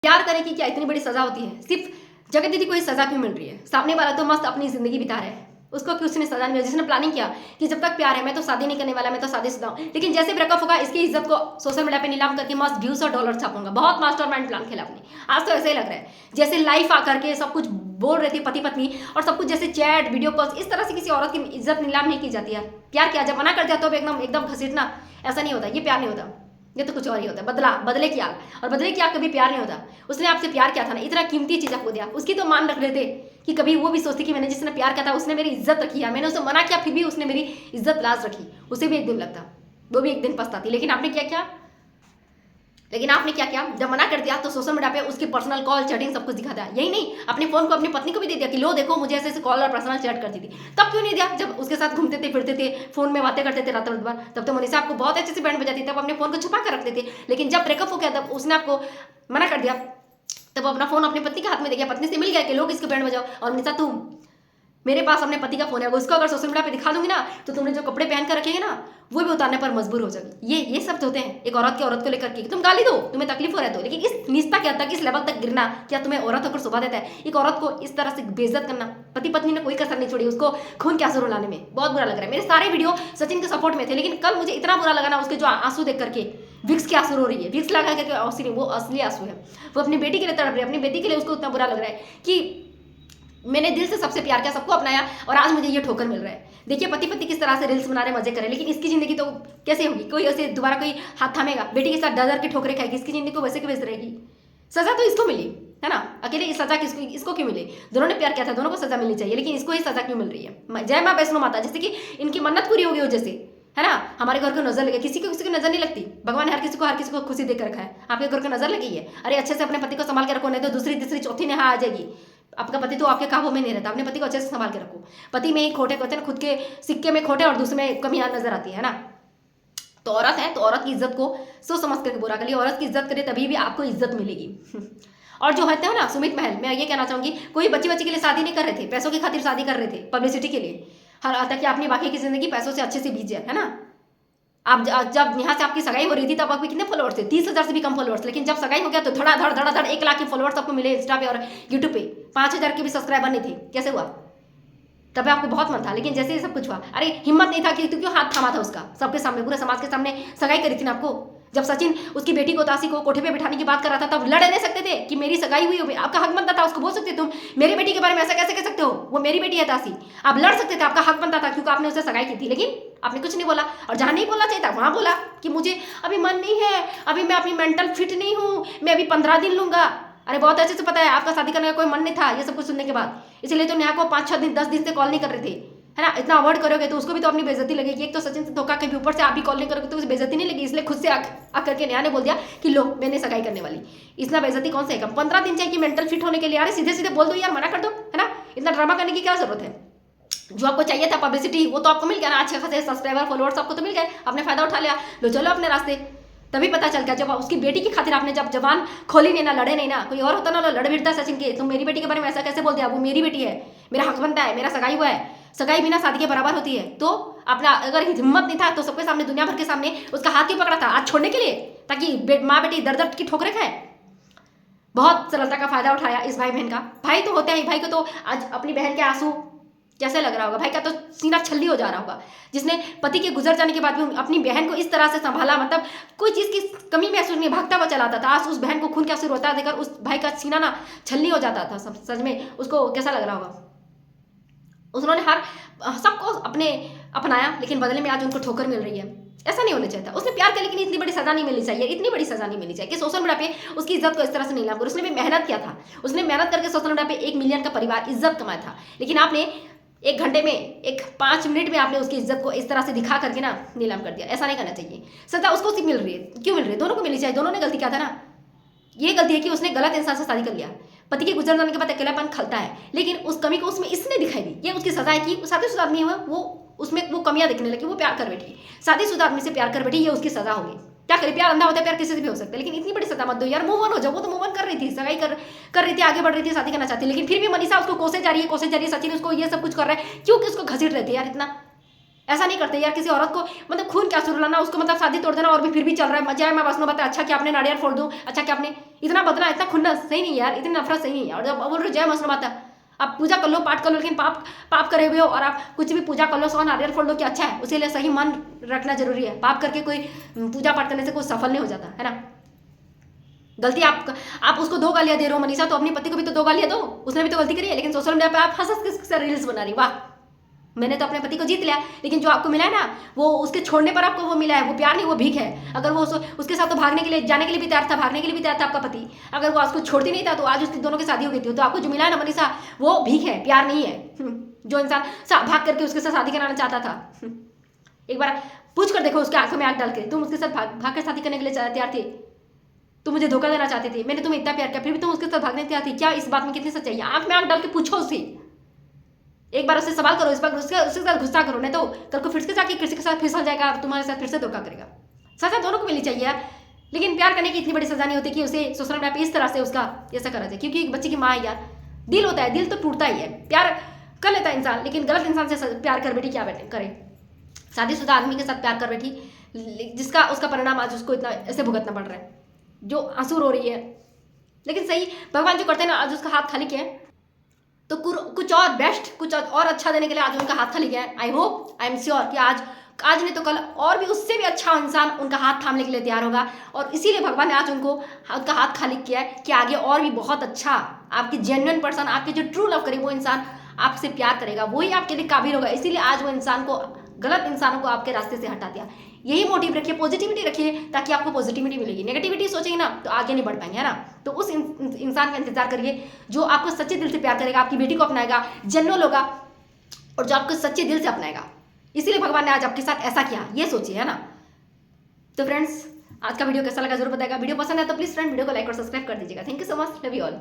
प्यार करने की क्या इतनी बड़ी सजा होती है? सिर्फ जगत दीदी को ही सजा क्यों मिल रही है? सामने वाला तो मस्त अपनी जिंदगी बिता रहा है, उसको क्यों उसने सजा नहीं मिली? जिसने प्लानिंग किया कि जब तक प्यार है मैं तो शादी नहीं करने वाला, मैं तो शादीशुदा हूं, लेकिन जैसे ब्रेकअप होगा इसकी इज्जत को सोशल मीडिया पे नीलाम करके मस्त व्यूज और डॉलर छापूंगा। बहुत मास्टरमाइंड प्लान खेला आपने। आज तो ऐसे ही लग रहा है जैसे लाइफ आकर के सब कुछ बोल रहे थे पति पत्नी और सब कुछ जैसे चैट वीडियो कॉल, इस तरह से किसी औरत की इज्जत नीलाम नहीं की जाती है। प्यार किया जब मना कर दिया तो एकदम एकदम घसीटना, ऐसा नहीं होता, ये प्यार नहीं होता, ये तो कुछ और ही होता है। बदले की आग, और बदले की आग कभी प्यार नहीं होता। उसने आपसे प्यार किया था ना, इतना कीमती चीज आपको दिया, उसकी तो मान रख रहे थे कि कभी वो भी सोचती कि मैंने जिसने प्यार किया था उसने मेरी इज्जत रखी है, मैंने उसे मना किया फिर भी उसने मेरी इज्जत लाज रखी, उसे भी एक दिन लगता, वो भी एक दिन पछताती। लेकिन आपने क्या किया? जब मना कर दिया तो सोशल मीडिया पे उसकी पर्सनल कॉल चैटिंग सब कुछ दिखा दिया। यही नहीं, अपने फोन को अपनी पत्नी को भी दे दिया कि लो देखो मुझे ऐसे ऐसे कॉल और पर्सनल चैट करती थी। तब क्यों नहीं दिया? जब उसके साथ घूमते थे फिरते थे, फोन में बातें करते थे रात भर, तब तो मनीषा आपको बहुत अच्छे से बैंड बजाती थी, तब अपने फोन को छुपा कर रखते थे। लेकिन जब ब्रेकअप हो गया तब उसने आपको मना कर दिया, तब अपना फोन अपनी पत्नी के हाथ में दे गया, पत्नी से मिल गया कि लोग इसको बैंड बजाओ। और मनीषा तुम, मेरे पास अपने पति का फोन है, उसको अगर सोशल मीडिया पे दिखा दूंगी ना तो तुमने जो कपड़े पहन कर रखेंगे ना वो भी उतारने पर मजबूर हो जाएगी। ये सब होते हैं एक औरत के औरत को लेकर के, तुम गाली दो, तुम्हें तकलीफ हो रहा है तो, लेकिन इस निस्ता के हद तक, इस लेवल तक गिरना क्या तुम्हें औरत होकर शोभा देता है? एक औरत को इस तरह से बेइज्जत करना, पति पत्नी ने कोई कसर नहीं छोड़ी उसको खून के आंसू रुलाने में। बहुत बुरा लग रहा है। मेरे सारे वीडियो सचिन के सपोर्ट में थे, लेकिन कल मुझे इतना बुरा लगा ना उसके जो आंसू देख करके, विक्स के आंसू रो रही है, विक्स लगा करके आंसू नहीं, वो असली आंसू है। वो अपनी बेटी के लिए तड़प रही है, अपनी बेटी के लिए उसको इतना बुरा लग रहा है कि मैंने दिल से सबसे प्यार किया, सबको अपनाया और आज मुझे ये ठोकर मिल रहा है। देखिए पति पति किस तरह से रील्स बना रहे, मजे कर रहे, लेकिन इसकी जिंदगी तो कैसे होगी? कोई ऐसे दोबारा कोई हाथ थामेगा? बेटी के साथ डर की ठोकरे खाएगी, इसकी जिंदगी को वैसे की वैसे रहेगी। सजा तो इसको मिली है ना, अकेले सजा इसको क्यों मिले? दोनों ने प्यार किया था, दोनों को सजा मिलनी चाहिए, लेकिन इसको ही सजा क्यों मिल रही है? जय माँ वैष्णो माता, जैसे कि इनकी मन्नत पूरी हो गई हो जैसे, है ना। हमारे घर को नजर लगे, किसी को नजर नहीं लगती। भगवान ने हर किसी को खुशी देकर रखा है, आपके घर को नजर लगी है? अरे अच्छे से अपने पति को संभाल के रखो, नहीं तो दूसरी तीसरी चौथी नेहा आ जाएगी। आपका पति तो आपके काबू में नहीं रहता, अपने पति को अच्छे से संभाल के रखो। पति में ही खोटे होते हैं, खुद के सिक्के में खोटे और दूसरे में कमियां नजर आती है ना। तो औरत है तो औरत की इज्जत को सोच समझ करके बुरा करिए, औरत की इज्जत करिए तभी भी आपको इज्जत मिलेगी। और जो होते हैं ना सुमित महल, मैं ये कहना चाहूंगी, कोई बच्ची के लिए शादी नहीं कर रहे थे, पैसों की खातिर शादी कर रहे थे, पब्लिसिटी के लिए, ताकि अपनी बाकी की जिंदगी पैसों से अच्छे से बीत जाए, है ना। आप जब यहाँ से आपकी सगाई हो रही थी तब आपके कितने फॉलोअर्स थे? 30,000 से भी कम फॉलोअर्स। लेकिन जब सगाई हो गया तो धड़ 1 लाख के फॉलोअर्स आपको मिले इंस्टा पे और यूट्यूब पे, 5,000 के भी सब्सक्राइबर नहीं थे। कैसे हुआ? तब आपको बहुत मन था, लेकिन जैसे ही सब कुछ हुआ, अरे हिम्मत नहीं था कि तू क्यों हाथ थामा था उसका? सबके सामने, पूरे समाज के सामने सगाई करी थी ना आपको। जब सचिन उसकी बेटी को तासी को कोठे पे बिठाने की बात कर रहा था तब लड़ नहीं सकते थे कि मेरी सगाई हुई हो? आपका हक बनता था, उसको बोल सकते तुम मेरी बेटी के बारे में ऐसा कैसे कह सकते हो, वो मेरी बेटी है तासी। आप लड़ सकते थे, आपका हक बनता था, क्योंकि आपने उससे सगाई की थी। लेकिन आपने कुछ नहीं बोला, और जहां नहीं बोलना चाहिए था वहां बोला कि मुझे अभी मन नहीं है, अभी मैं अपनी मेंटल फिट नहीं हूं, मैं अभी 15 दिन लूंगा। अरे बहुत अच्छे से पता है आपका शादी करने का कोई मन नहीं था, ये सब कुछ सुनने के बाद। इसलिए तो नेहा को 5-6 दिन 10 दिन से कॉल नहीं कर रहे थे, है ना। इतना अवॉइड करोगे तो उसको भी तो अपनी बेइज्जती लगेगी। एक तो सचिन से धोखा के भी ऊपर से आप भी कॉल नहीं करोगे तो उसे बेइज्जती नहीं लगी, इसलिए खुद से आकर के नेहा ने बोल दिया कि लो मैंने सगाई करने वाली। इतना बेइज्जती कौन से कम? 15 दिन चाहिए कि मेंटल फिट होने के लिए? अरे सीधे सीधे बोल दो यार, मना कर दो, है ना। इतना ड्रामा करने की क्या जरूरत है? जो आपको चाहिए था पब्लिसिटी वो तो आपको मिल गया ना, अच्छे खासे सब्सक्राइबर फॉलोअर्स आपको तो मिल गए, आपने फायदा उठा लिया, लो चलो अपने रास्ते। तभी पता चल गया जब उसकी बेटी की खातिर आपने जब जबान खोली नहीं ना, लड़े नहीं ना। कोई और होता ना लड़ भिड़ता सचिन के, तुम मेरी बेटी के बारे में ऐसा कैसे बोल दिया? वो मेरी बेटी है, मेरा हक बनता है, मेरा सगाई हुआ है, सगाई बिना शादी के बराबर होती है। तो अपना अगर हिम्मत नहीं था तो सबके सामने, दुनिया भर के सामने उसका हाथ क्यों पकड़ा था? आज छोड़ने के लिए, ताकि माँ बेटी दर्द दर्द की ठोकरे खाए। बहुत सरलता का फायदा उठाया इस भाई बहन का। भाई तो होते हैं, भाई को तो आज अपनी बहन के आंसू कैसे लग रहा होगा, भाई का तो सीना छल्ली हो जा रहा होगा, जिसने पति के गुजर जाने के बाद भी अपनी बहन को इस तरह से संभाला, मतलब कोई चीज की कमी महसूस नहीं, भागता हुआ चलाता था। आज उस बहन को खून के आंसू रोता देकर उस भाई का सीना ना छल्ली हो जाता था। सच में उसको कैसा लग रहा होगा। उन्होंने हर सबको अपनाया, लेकिन बदले में आज उनको ठोकर मिल रही है। ऐसा नहीं होना चाहिए था। उसने प्यार किया लेकिन इतनी बड़ी सजा नहीं मिलनी चाहिए, इतनी बड़ी सजा नहीं मिलनी चाहिए कि सोशल मीडिया पे उसकी इज्जत को इस तरह से नीलाम करो। उसने भी मेहनत किया था, उसने मेहनत करके सोशल मीडिया पे 1 मिलियन का परिवार इज्जत कमाया था, लेकिन आपने 1 घंटे में, 5 मिनट में आपने उसकी इज्जत को इस तरह से दिखा करके ना नीलाम कर दिया। ऐसा नहीं करना चाहिए। सजा उसको सिर्फ मिल रही है, क्यों मिल रही है? दोनों को मिलनी चाहिए, दोनों ने गलती किया था ना। ये गलती है कि उसने गलत इंसान से शादी कर लिया, पति के गुजर जाने के बाद अकेलापन खलता है, लेकिन उस कमी को उसमें इसने दिखाई दी। ये उसकी सजा है कि शादीशुदा आदमी हुआ, वो उसमें वो कमियां दिखने लगी, वो प्यार कर बैठी, शादीशुदा आदमी से प्यार कर बैठी, ये उसकी सजा होगी। क्या करे, प्यार अंधा होता है, प्यार किसी से भी हो सकता है, लेकिन इतनी बड़ी सजा मत दो यार। मूव ऑन हो जाओ। वो तो मूव ऑन कर रही थी, सगाई कर रही थी, आगे बढ़ रही थी, शादी करना चाहती, लेकिन फिर भी मनीषा उसको कोसे जा रही है। सचिन उसको ये सब कुछ कर रहा है, क्योंकि उसको घसीट रहे थे यार इतना। ऐसा नहीं करते यार किसी औरत को, मतलब खून क्या सुरुलाना, उसको मतलब शादी तोड़ देना और भी फिर भी चल रहा है मजा है। मैं वैष्णो बता अच्छा कि आपने नारियल फोड़ दूं, अच्छा कि आपने इतना बदला, इतना खुन्नस सही नहीं यार, इतनी नफरत सही नहीं है। और जब बोल रहे जय वैष्णो माता, आप पूजा कर लो पाठ कर लो, लेकिन पाप पाप करे हुए हो और आप कुछ भी पूजा कर लो 100 नारियल फोड़ लो कि अच्छा है, उसी लिए सही मन रखना जरूरी है। पाप करके कोई पूजा पाठ करने से कोई सफल नहीं हो जाता है ना। गलती आप उसको 2 गालियां दे रहे हो मनीषा, तो अपने पति को भी तो 2 गालियां दो, उसने भी तो गलती करी है। लेकिन सोशल मीडिया पे आप हंस हंस के रील्स बना रही, वाह मैंने तो अपने पति को जीत लिया। लेकिन जो आपको मिला है ना, वो उसके छोड़ने पर आपको वो मिला है, वो प्यार नहीं वो भीख है। अगर वो उसके साथ तो भागने के लिए जाने के लिए भी तैयार था, भागने के लिए भी तैयार था आपका पति, अगर वो उसको छोड़ती नहीं था तो आज उसकी दोनों की शादी हो गई थी। तो आपको जो मिला है ना मनीषा, वो भीख है, प्यार नहीं है। जो इंसान भाग करके उसके साथ शादी कराना चाहता था, एक बार पूछ कर देखो उसके आंखों में आंख डाल के, तुम उसके साथ भाग कर शादी करने के लिए तैयार थे, तुम मुझे धोखा देना चाहते थे, मैंने तुम्हें इतना प्यार किया फिर भी तुम उसके साथ भागने तैयार थी, क्या इस बात में कितनी सच्चाई है? आंख में आंख डाल के पूछो उसे, एक बार उससे सवाल करो, इस बार उसके साथ गुस्सा करो, नहीं तो कल को फिर से जाके किसी के साथ फिसल जाएगा और तुम्हारे साथ फिर से धोखा करेगा। सजा दोनों को मिलनी चाहिए यार, लेकिन प्यार करने की इतनी बड़ी सजा नहीं होती कि उसे सोशल मीडिया पे इस तरह से उसका ऐसा करा जाए, क्योंकि एक बच्चे की माँ है यार, दिल होता है, दिल तो टूटता ही है। प्यार कर लेता है इंसान, लेकिन गलत इंसान से प्यार कर बैठी क्या करे, शादीशुदा आदमी के साथ प्यार कर बैठी, जिसका उसका परिणाम आज उसको इतना ऐसे भुगतना पड़ रहा है, जो आंसू रो रही है। लेकिन सही भगवान जो करते हैं ना, आज उसका हाथ खाली किया है, तो कुछ और बेस्ट, कुछ और अच्छा देने के लिए आज उनका हाथ खाली गया है। I hope, I am sure कि आज नहीं तो कल और भी उससे भी अच्छा इंसान उनका हाथ थामने के लिए तैयार होगा। और इसीलिए भगवान ने आज उनका हाथ खाली किया है कि आगे और भी बहुत अच्छा आपके जेन्युइन पर्सन, आपके जो ट्रू लव करे वो इंसान आपसे प्यार करेगा, वही आपके लिए काबिल होगा। इसीलिए आज वो इंसान को, गलत इंसानों को आपके रास्ते से हटा दिया। यही मोटिव रखिए, पॉजिटिविटी रखिए, ताकि आपको पॉजिटिविटी मिलेगी। नेगेटिविटी सोचेंगे ना तो आगे नहीं बढ़ पाएंगे, है ना। तो उस इंसान का इंतजार करिए जो आपको सच्चे दिल से प्यार करेगा, आपकी बेटी को अपनाएगा, जेन्युइन होगा और जो आपको सच्चे दिल से अपनाएगा। इसीलिए भगवान ने आज आपके साथ ऐसा किया, ये सोचिए, है ना। तो फ्रेंड्स, आज का वीडियो कैसा लगा जरूर बताएगा। वीडियो पसंद है तो प्लीज फ्रेंड वीडियो को लाइक और सब्सक्राइब कर दीजिएगा। Thank you so much, love you all.